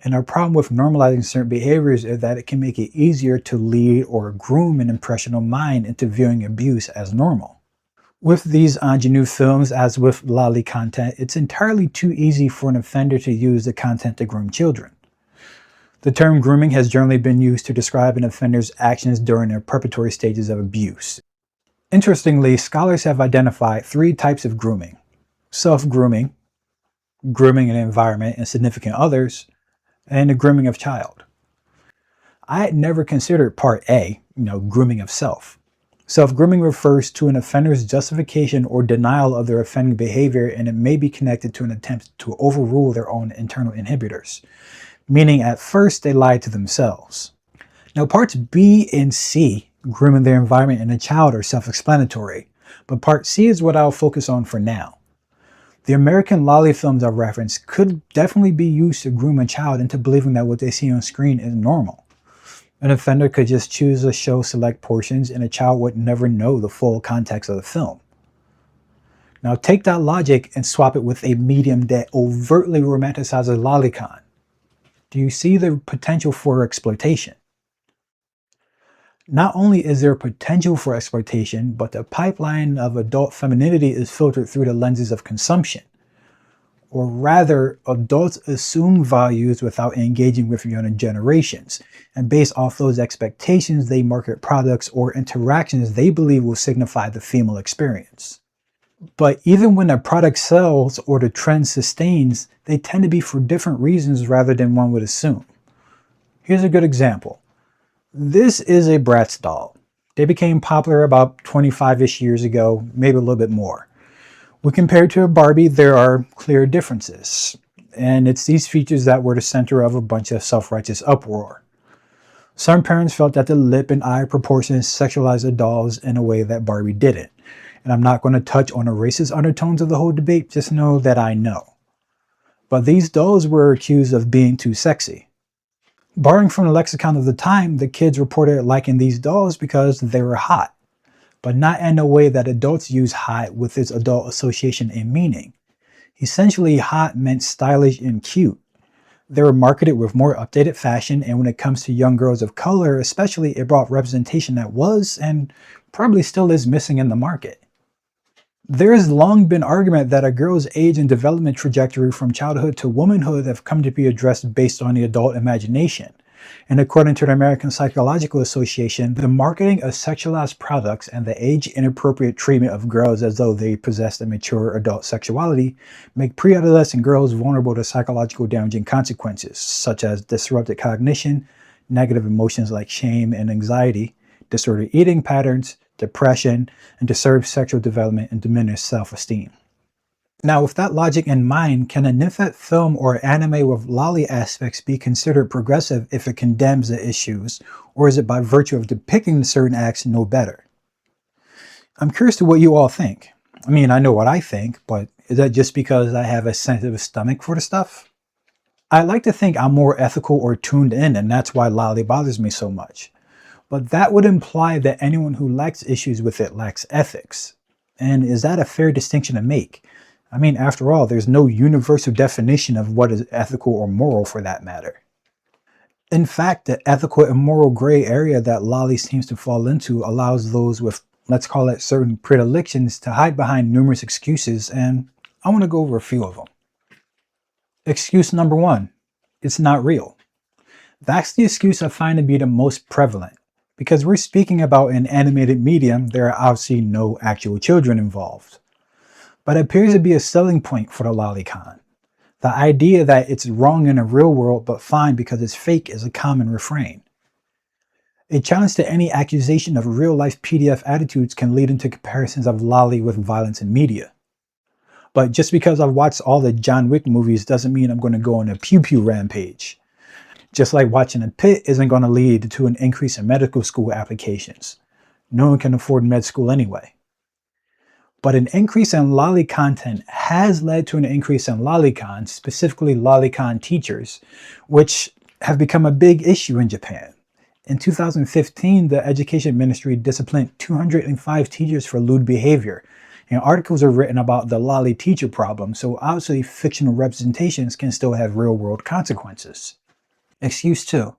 And our problem with normalizing certain behaviors is that it can make it easier to lead or groom an impressionable mind into viewing abuse as normal. With these ingenue films, as with Loli content, it's entirely too easy for an offender to use the content to groom children. The term grooming has generally been used to describe an offender's actions during their preparatory stages of abuse. Interestingly, scholars have identified three types of grooming: self-grooming, grooming an environment and significant others, and the grooming of child. I had never considered part A, grooming of self. Self-grooming refers to an offender's justification or denial of their offending behavior, and it may be connected to an attempt to overrule their own internal inhibitors, meaning at first they lied to themselves. Now parts B and C, grooming their environment and a child, are self-explanatory, but part C is what I'll focus on for now. The American Loli films I referenced could definitely be used to groom a child into believing that what they see on screen is normal. An offender could just choose to show select portions and a child would never know the full context of the film. Now take that logic and swap it with a medium that overtly romanticizes Lolicon. Do you see the potential for exploitation? Not only is there potential for exploitation, but the pipeline of adult femininity is filtered through the lenses of consumption. Or rather, adults assume values without engaging with younger generations, and based off those expectations, they market products or interactions they believe will signify the female experience. But even when a product sells or the trend sustains, they tend to be for different reasons rather than one would assume. Here's a good example. This is a Bratz doll. They became popular about 25-ish years ago, maybe a little bit more. When compared to a Barbie, there are clear differences, and it's these features that were the center of a bunch of self-righteous uproar. Some parents felt that the lip and eye proportions sexualized the dolls in a way that Barbie didn't, and I'm not going to touch on the racist undertones of the whole debate, just know that I know. But these dolls were accused of being too sexy. Borrowing from the lexicon of the time, the kids reported liking these dolls because they were hot, but not in a way that adults use hot with its adult association and meaning. Essentially, hot meant stylish and cute. They were marketed with more updated fashion, and when it comes to young girls of color especially, it brought representation that was, and probably still is, missing in the market. There has long been argument that a girl's age and development trajectory from childhood to womanhood have come to be addressed based on the adult imagination. And according to the American Psychological Association, the marketing of sexualized products and the age-inappropriate treatment of girls as though they possessed a mature adult sexuality make pre-adolescent girls vulnerable to psychological damaging consequences, such as disrupted cognition, negative emotions like shame and anxiety, disordered eating patterns, depression, and disturbed sexual development and diminished self-esteem. Now, with that logic in mind, can a nymphet film or anime with loli aspects be considered progressive if it condemns the issues, or is it by virtue of depicting certain acts no better? I'm curious to what you all think. I mean, I know what I think, but is that just because I have a sensitive stomach for the stuff? I like to think I'm more ethical or tuned in, and that's why loli bothers me so much. But that would imply that anyone who lacks issues with it lacks ethics. And is that a fair distinction to make? I mean, after all, there's no universal definition of what is ethical or moral for that matter. In fact, the ethical and moral gray area that loli seems to fall into allows those with, let's call it, certain predilections to hide behind numerous excuses, and I want to go over a few of them. Excuse number one, it's not real. That's the excuse I find to be the most prevalent. Because we're speaking about an animated medium, there are obviously no actual children involved. But it appears to be a selling point for the Lolicon. The idea that it's wrong in the real world but fine because it's fake is a common refrain. A challenge to any accusation of real-life PDF attitudes can lead into comparisons of loli with violence in media. But just because I've watched all the John Wick movies doesn't mean I'm going to go on a pew-pew rampage. Just like watching a pit isn't going to lead to an increase in medical school applications. No one can afford med school anyway. But an increase in loli content has led to an increase in Lolicons, specifically Lolicon teachers, which have become a big issue in Japan. In 2015, the Education Ministry disciplined 205 teachers for lewd behavior, and articles are written about the loli teacher problem, so obviously fictional representations can still have real-world consequences. Excuse 2.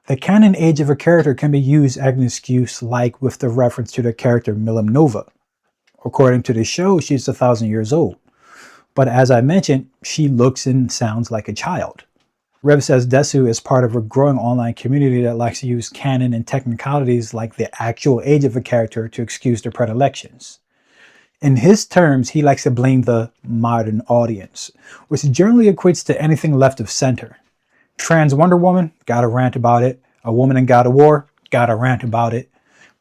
The canon age of a character can be used as an excuse, like with the reference to the character Milim Nova. According to the show, she's 1,000 years old. But as I mentioned, she looks and sounds like a child. Rev says Desu is part of a growing online community that likes to use canon and technicalities like the actual age of a character to excuse their predilections. In his terms, he likes to blame the modern audience, which generally equates to anything left of center. Trans Wonder Woman, got a rant about it. A Woman in God of War, got a rant about it.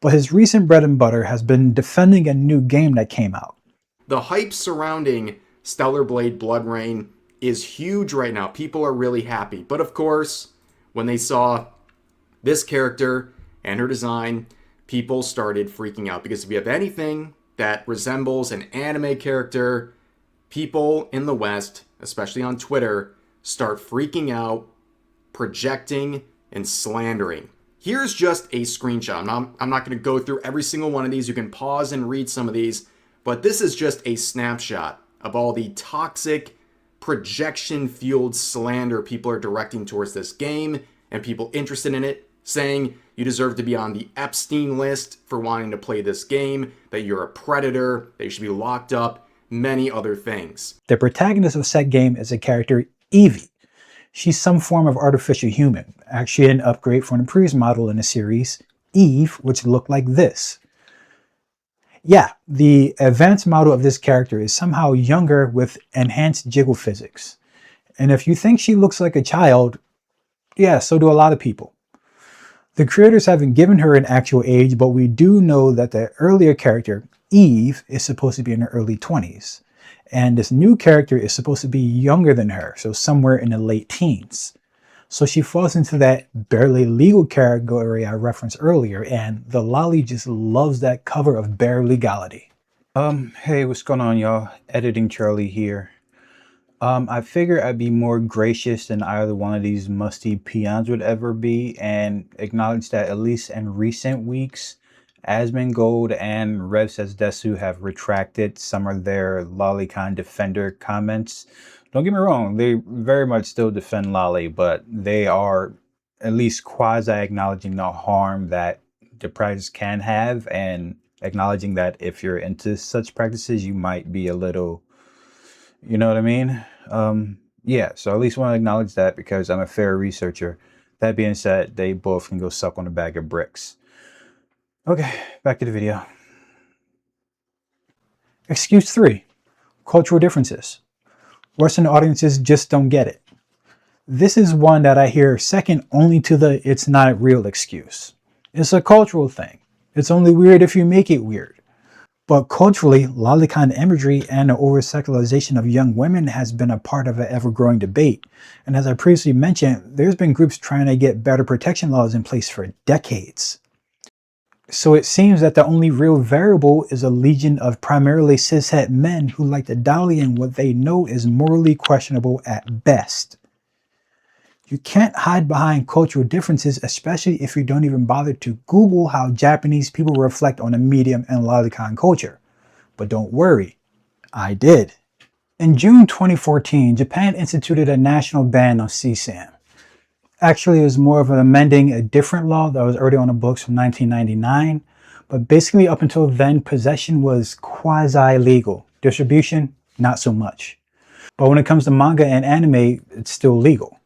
But his recent bread and butter has been defending a new game that came out. The hype surrounding Stellar Blade Blood Rain is huge right now. People are really happy. But of course, when they saw this character and her design, people started freaking out. Because if you have anything that resembles an anime character, people in the West, especially on Twitter, start freaking out, projecting, and slandering. Here's just a screenshot. I'm not going to go through every single one of these. You can pause and read some of these. But this is just a snapshot of all the toxic, projection-fueled slander people are directing towards this game and people interested in it, saying you deserve to be on the Epstein list for wanting to play this game, that you're a predator, that you should be locked up, many other things. The protagonist of said game is a character, Evie. She's some form of artificial human, actually an upgrade from the previous model in the series, Eve, which looked like this. Yeah, the advanced model of this character is somehow younger with enhanced jiggle physics. And if you think she looks like a child, yeah, so do a lot of people. The creators haven't given her an actual age, but we do know that the earlier character, Eve, is supposed to be in her early 20s. And this new character is supposed to be younger than her, so somewhere in the late teens. So she falls into that barely legal category I referenced earlier, and the Loli just loves that cover of bare legality. Hey, what's going on, y'all? Editing Charlie here. I figure I'd be more gracious than either one of these musty peons would ever be, and acknowledge that at least in recent weeks, Asmongold and Rev Says Desu have retracted some of their Lolicon Defender comments. Don't get me wrong, they very much still defend Loli, but they are at least quasi-acknowledging the harm that the practice can have, and acknowledging that if you're into such practices, you might be a little, you know what I mean? Yeah, so at least want to acknowledge that because I'm a fair researcher. That being said, they both can go suck on a bag of bricks. Okay, back to the video. Excuse 3. Cultural differences. Western audiences just don't get it. This is one that I hear second only to the "it's not real" excuse. It's a cultural thing. It's only weird if you make it weird. But culturally, lolicon imagery and the over-sexualization of young women has been a part of an ever-growing debate. And as I previously mentioned, there's been groups trying to get better protection laws in place for decades. So it seems that the only real variable is a legion of primarily cishet men who like to dally in what they know is morally questionable at best. You can't hide behind cultural differences, especially if you don't even bother to Google how Japanese people reflect on the medium and lolicon culture. But don't worry, I did. In June 2014, Japan instituted a national ban on CSAM. Actually, it was more of an amending a different law that was already on the books from 1999, but basically up until then, possession was quasi-legal. Distribution, not so much. But when it comes to manga and anime, it's still legal.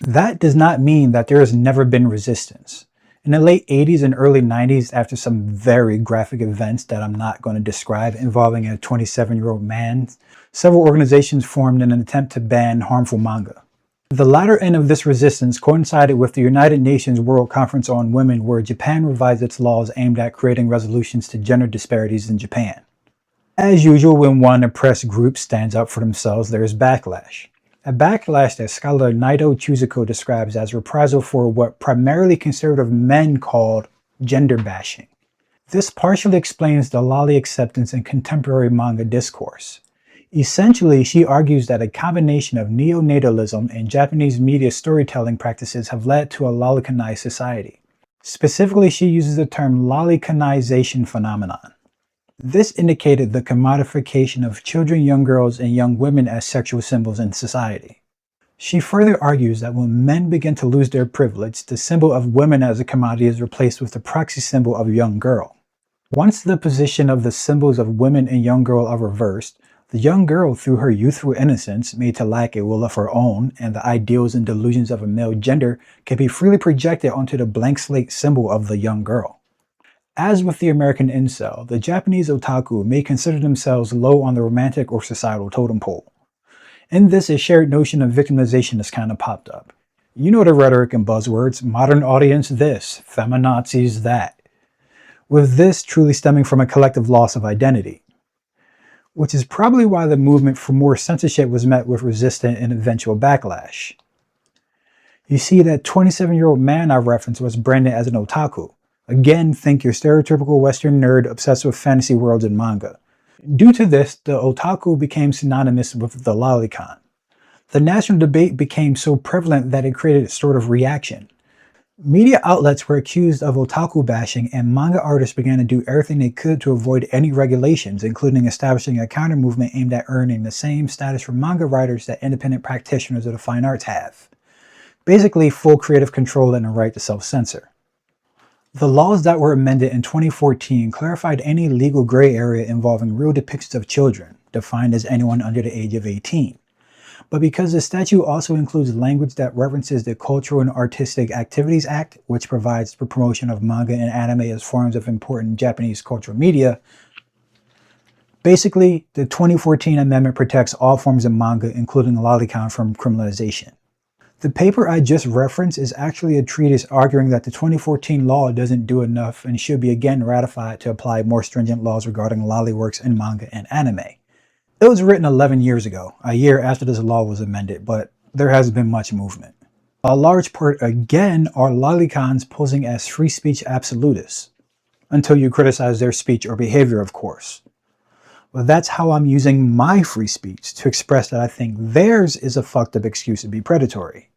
That does not mean that there has never been resistance. In the late 80s and early 90s, after some very graphic events that I'm not going to describe involving a 27-year-old man, several organizations formed in an attempt to ban harmful manga. The latter end of this resistance coincided with the United Nations World Conference on Women, where Japan revised its laws aimed at creating resolutions to gender disparities in Japan. As usual, when one oppressed group stands up for themselves, there is backlash. A backlash that scholar Naito Chuzuko describes as reprisal for what primarily conservative men called gender bashing. This partially explains the loli acceptance in contemporary manga discourse. Essentially, she argues that a combination of neonatalism and Japanese media storytelling practices have led to a loliconized society. Specifically, she uses the term loliconization phenomenon. This indicated the commodification of children, young girls, and young women as sexual symbols in society. She further argues that when men begin to lose their privilege, the symbol of women as a commodity is replaced with the proxy symbol of young girl. Once the position of the symbols of women and young girl are reversed, the young girl, through her youthful innocence, made to lack a will of her own, and the ideals and delusions of a male gender can be freely projected onto the blank slate symbol of the young girl. As with the American incel, the Japanese otaku may consider themselves low on the romantic or societal totem pole. In this, a shared notion of victimization has kind of popped up. You know the rhetoric and buzzwords: modern audience this, feminazis that. With this truly stemming from a collective loss of identity. Which is probably why the movement for more censorship was met with resistance and eventual backlash. You see, that 27-year-old man I referenced was branded as an otaku. Again, think your stereotypical Western nerd obsessed with fantasy worlds and manga. Due to this, the otaku became synonymous with the lolicon. The national debate became so prevalent that it created a sort of reaction. Media outlets were accused of otaku bashing, and manga artists began to do everything they could to avoid any regulations, including establishing a counter-movement aimed at earning the same status for manga writers that independent practitioners of the fine arts have. Basically, full creative control and a right to self-censor. The laws that were amended in 2014 clarified any legal gray area involving real depictions of children, defined as anyone under the age of 18. But because the statute also includes language that references the Cultural and Artistic Activities Act, which provides for promotion of manga and anime as forms of important Japanese cultural media, basically, the 2014 amendment protects all forms of manga, including Lolicon, from criminalization. The paper I just referenced is actually a treatise arguing that the 2014 law doesn't do enough and should be again ratified to apply more stringent laws regarding lolly works in manga and anime. It was written 11 years ago, a year after this law was amended, but there hasn't been much movement. A large part, again, are Lolicons posing as free speech absolutists, until you criticize their speech or behavior, of course. Well, that's how I'm using my free speech to express that I think theirs is a fucked up excuse to be predatory.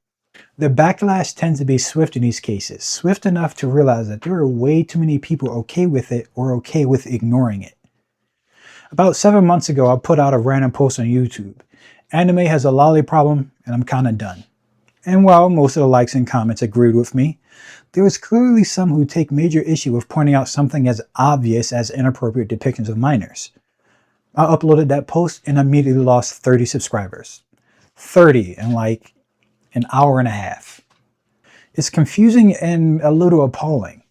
The backlash tends to be swift in these cases, swift enough to realize that there are way too many people okay with it or okay with ignoring it. About 7 months ago, I put out a random post on YouTube. Anime has a lolly problem, and I'm kinda done. And while most of the likes and comments agreed with me, there was clearly some who take major issue with pointing out something as obvious as inappropriate depictions of minors. I uploaded that post and immediately lost 30 subscribers. 30 in like an hour and a half. It's confusing and a little appalling.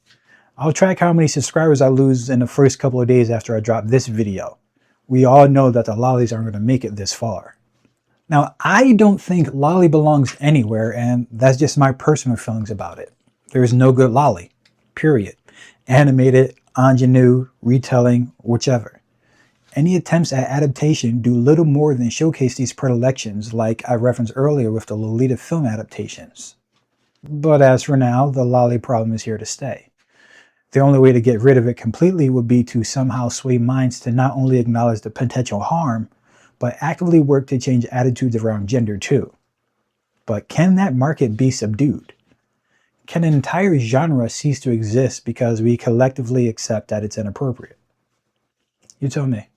I'll track how many subscribers I lose in the first couple of days after I drop this video. We all know that the lollies aren't going to make it this far. Now, I don't think lolly belongs anywhere, and that's just my personal feelings about it. There is no good lolly, period. Animated, ingenue, retelling, whichever. Any attempts at adaptation do little more than showcase these predilections like I referenced earlier with the Lolita film adaptations. But as for now, the lolly problem is here to stay. The only way to get rid of it completely would be to somehow sway minds to not only acknowledge the potential harm, but actively work to change attitudes around gender too. But can that market be subdued? Can an entire genre cease to exist because we collectively accept that it's inappropriate? You tell me.